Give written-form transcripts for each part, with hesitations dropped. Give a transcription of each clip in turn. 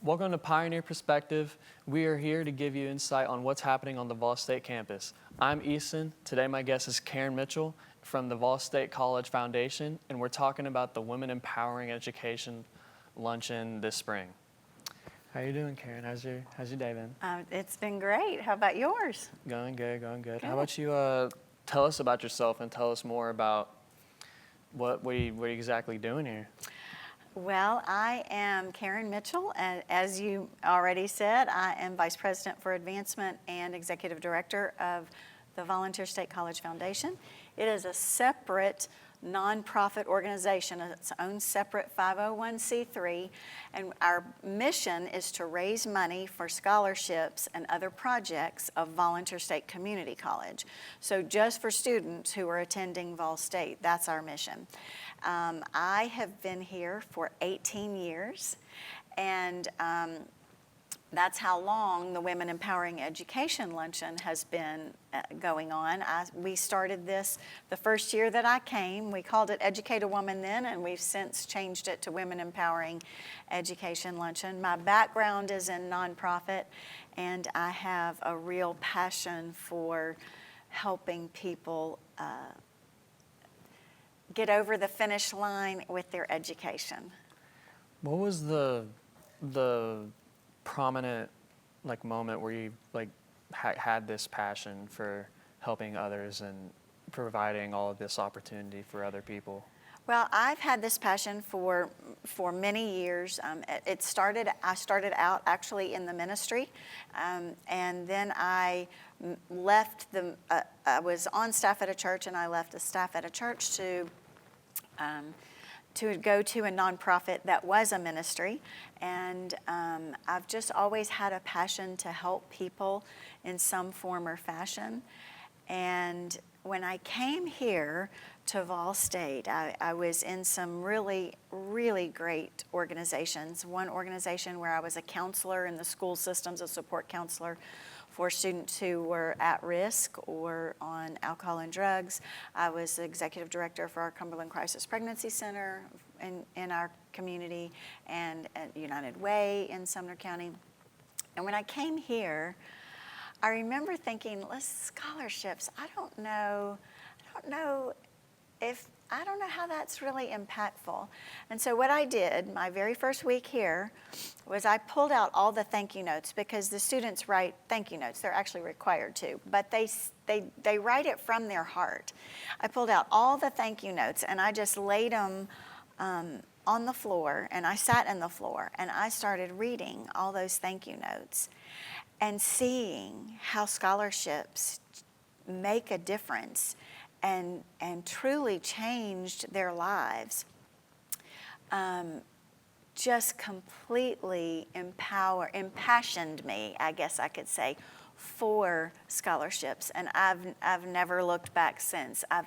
Welcome to Pioneer Perspective. We are here to give you insight on what's happening on the Vol State campus. I'm Easton. Today my guest is Karen Mitchell from the Vol State College Foundation, and we're talking about the Women Empowering Education Luncheon this spring. How you doing, Karen? How's your day been? It's been great. How about yours? Going good. How about you tell us about yourself and tell us more about what you exactly doing here? Well, I am Karen Mitchell, and as you already said, I am Vice President for Advancement and Executive Director of the Volunteer State College Foundation. It is a separate nonprofit organization, its own separate 501c3, and our mission is to raise money for scholarships and other projects of Volunteer State Community College. So just for students who are attending Vol State, that's our mission. I have been here for 18 years, and that's how long the Women Empowering Education Luncheon has been going on. We started this the first year that I came. We called it Educate a Woman then, and we've since changed it to Women Empowering Education Luncheon. My background is in nonprofit, and I have a real passion for helping people get over the finish line with their education. What was the prominent moment where you had this passion for helping others and providing all of this opportunity for other people? Well, I've had this passion for many years. I started out actually in the ministry, and then I left I was on staff at a church, and I left the staff at a church to go to a nonprofit that was a ministry, and I've just always had a passion to help people in some form or fashion. And when I came here to Vol State, I was in some really, really great organizations. One organization where I was a counselor in the school systems, a support counselor for students who were at risk or on alcohol and drugs. I was the executive director for our Cumberland Crisis Pregnancy Center in our community, and at United Way in Sumner County. And when I came here, I remember thinking, scholarships, I don't know how that's really impactful. And so what I did, my very first week here, was I pulled out all the thank you notes, because the students write thank you notes. They're actually required to, but they write it from their heart. I pulled out all the thank you notes, and I just laid them on the floor, and I sat in the floor, and I started reading all those thank you notes and seeing how scholarships make a difference and truly changed their lives. Just completely impassioned me, I guess I could say, for scholarships, and I've never looked back since. I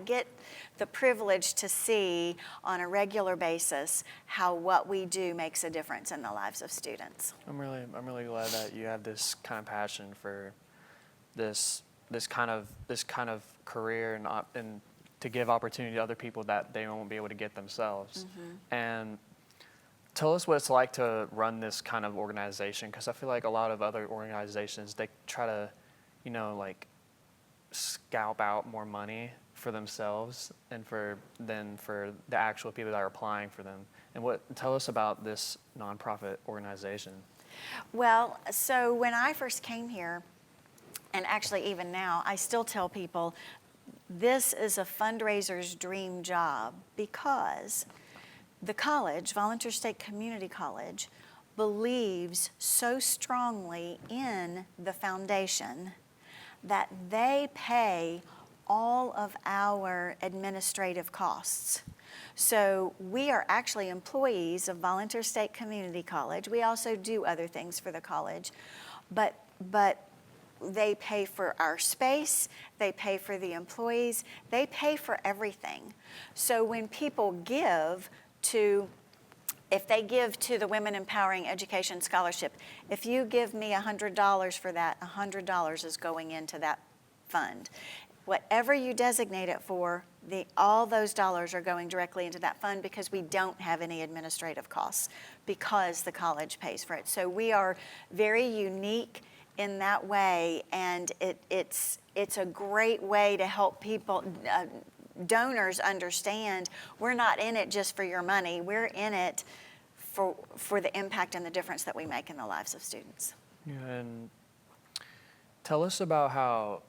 get the privilege to see on a regular basis how what we do makes a difference in the lives of students. I'm really glad that you have this kind of passion for this kind of career and to give opportunity to other people that they won't be able to get themselves. Mm-hmm. And tell us what it's like to run this kind of organization, because I feel like a lot of other organizations, they try to, scalp out more money for themselves and for the actual people that are applying for them. And tell us about this nonprofit organization. Well, so when I first came here, and actually even now, I still tell people this is a fundraiser's dream job, because the college, Volunteer State Community College, believes so strongly in the foundation that they pay all of our administrative costs. So we are actually employees of Volunteer State Community College. We also do other things for the college, but they pay for our space, they pay for the employees, they pay for everything. So when people if they give to the Women Empowering Education Scholarship, if you give me $100 for that, $100 is going into that fund. whatever you designate it for, all those dollars are going directly into that fund because we don't have any administrative costs because the college pays for it. So we are very unique in that way, and it's a great way to help people, donors understand we're not in it just for your money. We're in it for the impact and the difference that we make in the lives of students. Yeah, and tell us about how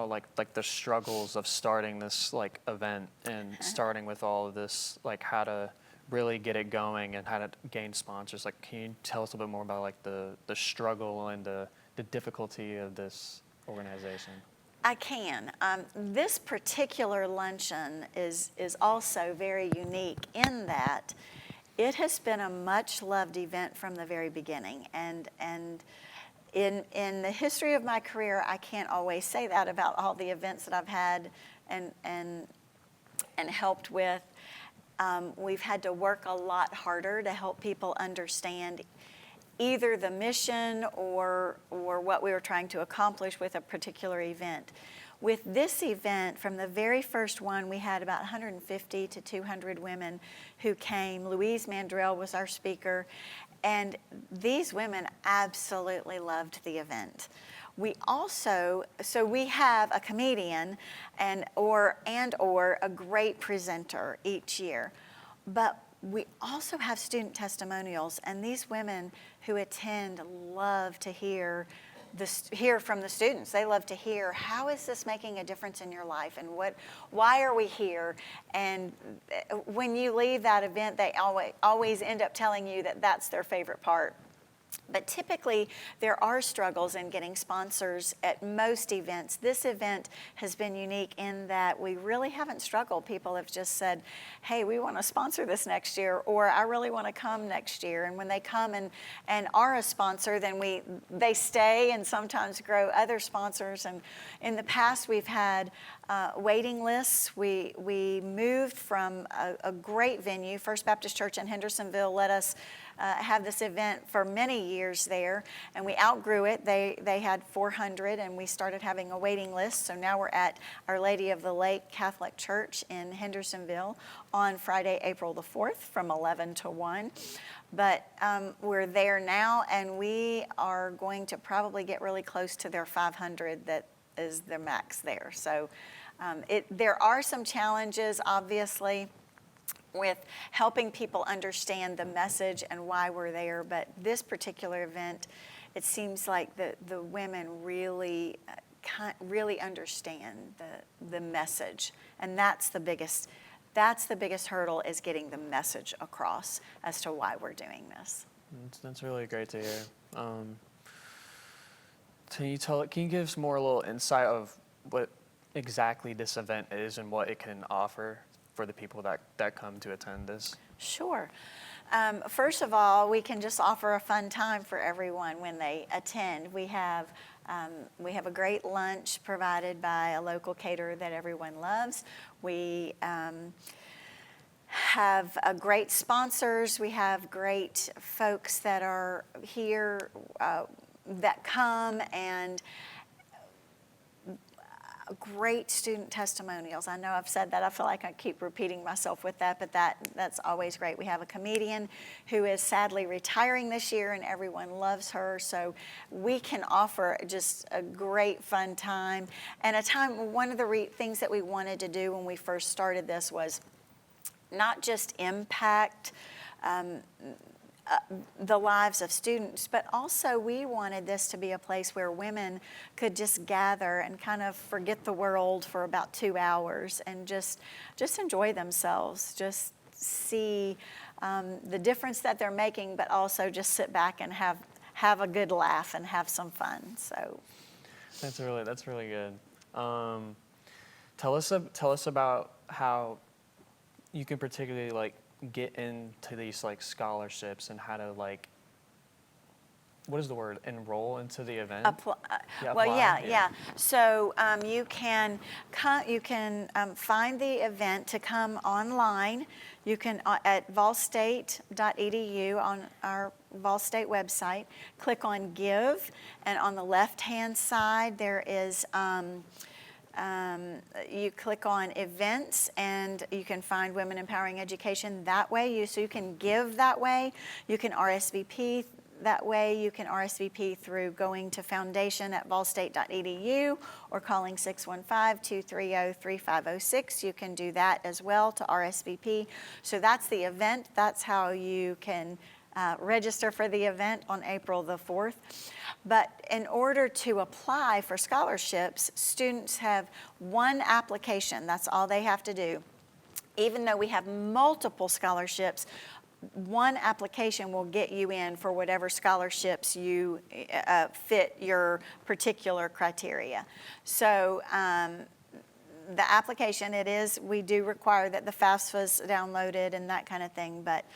like the struggles of starting this like event and starting with all of this, like how to really get it going and how to gain sponsors. Like, can you tell us a bit more about like the struggle and the difficulty of this organization? I can. This particular luncheon is also very unique in that it has been a much loved event from the very beginning, and in the history of my career, I can't always say that about all the events that I've had and helped with. We've had to work a lot harder to help people understand either the mission or what we were trying to accomplish with a particular event. With this event, from the very first one, we had about 150 to 200 women who came. Louise Mandrell was our speaker, and these women absolutely loved the event. We also, so we have a comedian or a great presenter each year, but we also have student testimonials, and these women who attend love to hear from the students. They love to hear, how is this making a difference in your life, and why are we here? And when you leave that event, they always end up telling you that that's their favorite part. But typically, there are struggles in getting sponsors at most events. This event has been unique in that we really haven't struggled. People have just said, hey, we want to sponsor this next year, or I really want to come next year. And when they come and are a sponsor, then they stay and sometimes grow other sponsors. And in the past, we've had waiting lists. We moved from a great venue, First Baptist Church in Hendersonville, let us have this event for many years there, and we outgrew it. They had 400, and we started having a waiting list. So now we're at Our Lady of the Lake Catholic Church in Hendersonville on Friday, April the 4th from 11 to 1. But we're there now, and we are going to probably get really close to their 500 that is their max there. So there are some challenges, obviously, with helping people understand the message and why we're there. But this particular event, it seems like the women really understand the message, and that's the biggest hurdle, is getting the message across as to why we're doing this. That's really great to hear. Can you give us more a little insight of what exactly this event is and what it can offer for the people that come to attend this? Sure. First of all, we can just offer a fun time for everyone when they attend. We have a great lunch provided by a local caterer that everyone loves. We have great sponsors. We have great folks that are here that come, and great student testimonials. I know I've said that. I feel like I keep repeating myself with that, but that's always great. We have a comedian who is sadly retiring this year, and everyone loves her. So we can offer just a great fun time. And one of the things that we wanted to do when we first started this was not just impact the lives of students, but also we wanted this to be a place where women could just gather and kind of forget the world for about 2 hours and just enjoy themselves, just see the difference that they're making, but also just sit back and have a good laugh and have some fun. So that's really good. Tell us about how you can particularly like get into these like scholarships and how to like, what is the word, enroll into the event? Yeah. So you can find the event to come online. You can at volstate.edu on our Vol State website, click on Give, and on the left-hand side there is you click on events and you can find Women Empowering Education that way. So you can give that way. You can RSVP that way. You can RSVP through going to foundation@volstate.edu or calling 615-230-3506. You can do that as well to RSVP. So that's the event. That's how you can register for the event on April the 4th. But in order to apply for scholarships, students have one application. That's all they have to do. Even though we have multiple scholarships, one application will get you in for whatever scholarships you fit your particular criteria. So the application, we do require that the FAFSA's downloaded and that kind of thing, but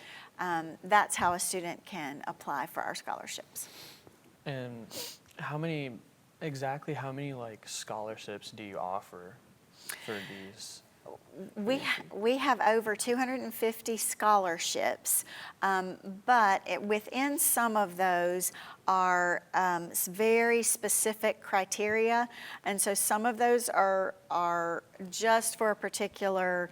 that's how a student can apply for our scholarships. And exactly how many like scholarships do you offer for these? We have over 250 scholarships, but within some of those are very specific criteria, and so some of those are just for a particular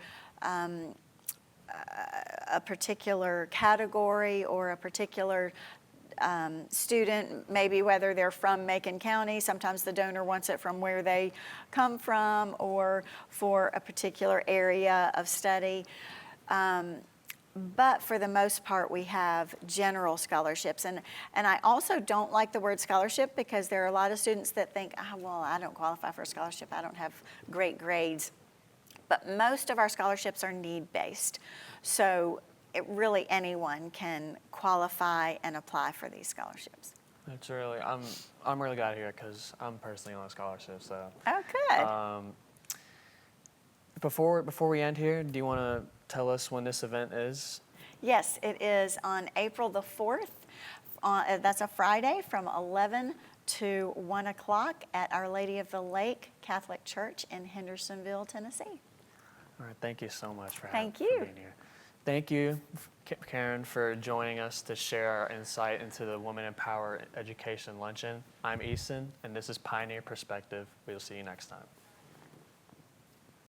category or a particular student, maybe whether they're from Macon County. Sometimes the donor wants it from where they come from or for a particular area of study. But for the most part, we have general scholarships. And I also don't like the word scholarship because there are a lot of students that think, well, I don't qualify for a scholarship. I don't have great grades. But most of our scholarships are need-based. So really anyone can qualify and apply for these scholarships. It's really, I'm really glad to hear it because I'm personally on a scholarship. So. Oh, good. Before we end here, do you want to tell us when this event is? Yes, it is on April the 4th. That's a Friday from 11 to 1 o'clock at Our Lady of the Lake Catholic Church in Hendersonville, Tennessee. All right, thank you so much for Thank for you. being here. Thank you, Karen, for joining us to share our insight into the Women Empowering Education Luncheon. I'm Easton, and this is Pioneer Perspective. We'll see you next time.